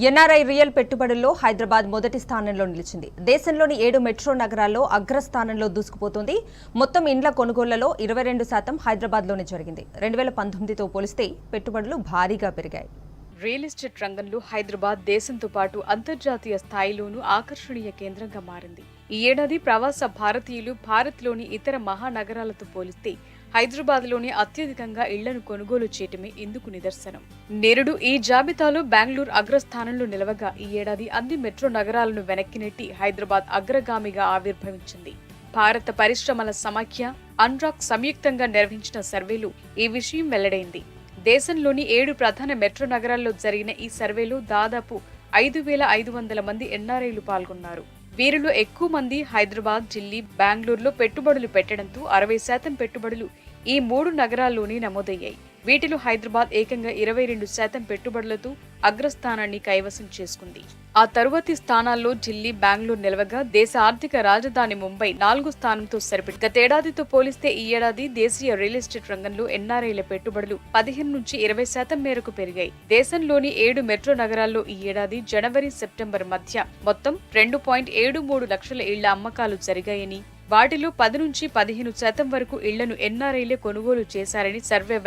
NRI real పెట్టుబడుల్లో హైదరాబాద్ మొదటి స్థానంలో నిలిచింది. దేశంలోని 7 మెట్రో నగరాల్లో అగ్రస్థానంలో దూసుకుపోతుంది. మొత్తం ఇండ్ల కొనుగోళ్లలో 22% హైదరాబాద్లోనే జరిగింది. 2019తో పోలిస్తే పెట్టుబడులు భారీగా పెరిగాయి. రియల్ ఎస్టేట్ రంగంలో హైదరాబాద్ దేశంతో పాటు అంతర్జాతీయ స్థాయిలోనూ ఆకర్షణీయ కేంద్రంగా మారింది. ఈ ఏడాది ప్రవాస భారతీయులు భారత్లోని ఇతర మహానగరాలతో పోలిస్తే హైదరాబాద్లోనే అత్యధికంగా ఇళ్లను కొనుగోలు చేయటమే ఇందుకు నిదర్శనం. నేరుడు ఈ జాబితాలో బెంగళూరు అగ్రస్థానంలో నిలవగా ఈ ఏడాది అన్ని మెట్రో నగరాలను వెనక్కి నెట్టి హైదరాబాద్ అగ్రగామిగా ఆవిర్భవించింది. భారత పరిశ్రమల సమాఖ్య, అన్రాక్ సంయుక్తంగా నిర్వహించిన సర్వేలో ఈ విషయం వెల్లడైంది. దేశంలోని 7 ప్రధాన మెట్రో నగరాల్లో జరిగిన ఈ సర్వేలో దాదాపు 5,500 మంది ఎన్ఆర్ఐలు పాల్గొన్నారు. వీరిలో ఎక్కువ మంది హైదరాబాద్, ఢిల్లీ, బెంగళూరులో పెట్టుబడులు పెట్టడంతో 60% పెట్టుబడులు ఈ 3 నగరాల్లోనే నమోదయ్యాయి. వీటిలో హైదరాబాద్ ఏకంగా 22% పెట్టుబడులతో అగ్రస్థానాన్ని కైవసం చేసుకుంది. ఆ తరువాతి స్థానాల్లో ఢిల్లీ, బెంగళూరు నిలవగా దేశ ఆర్థిక రాజధాని ముంబై 4వ స్థానంతో సరిపెట్టి గతేడాదితో పోలిస్తే ఈ ఏడాది దేశీయ రియల్ ఎస్టేట్ రంగంలో ఎన్ఆర్ఐల పెట్టుబడులు 15 నుంచి 20% మేరకు పెరిగాయి. దేశంలోని 7 మెట్రో నగరాల్లో ఈ ఏడాది జనవరి, సెప్టెంబర్ మధ్య మొత్తం 2.73 లక్షల ఇళ్ల అమ్మకాలు జరిగాయని, వాటిలో 10 నుంచి 15% వరకు ఇళ్లను ఎన్ఆర్ఐలే కొనుగోలు చేశారని సర్వే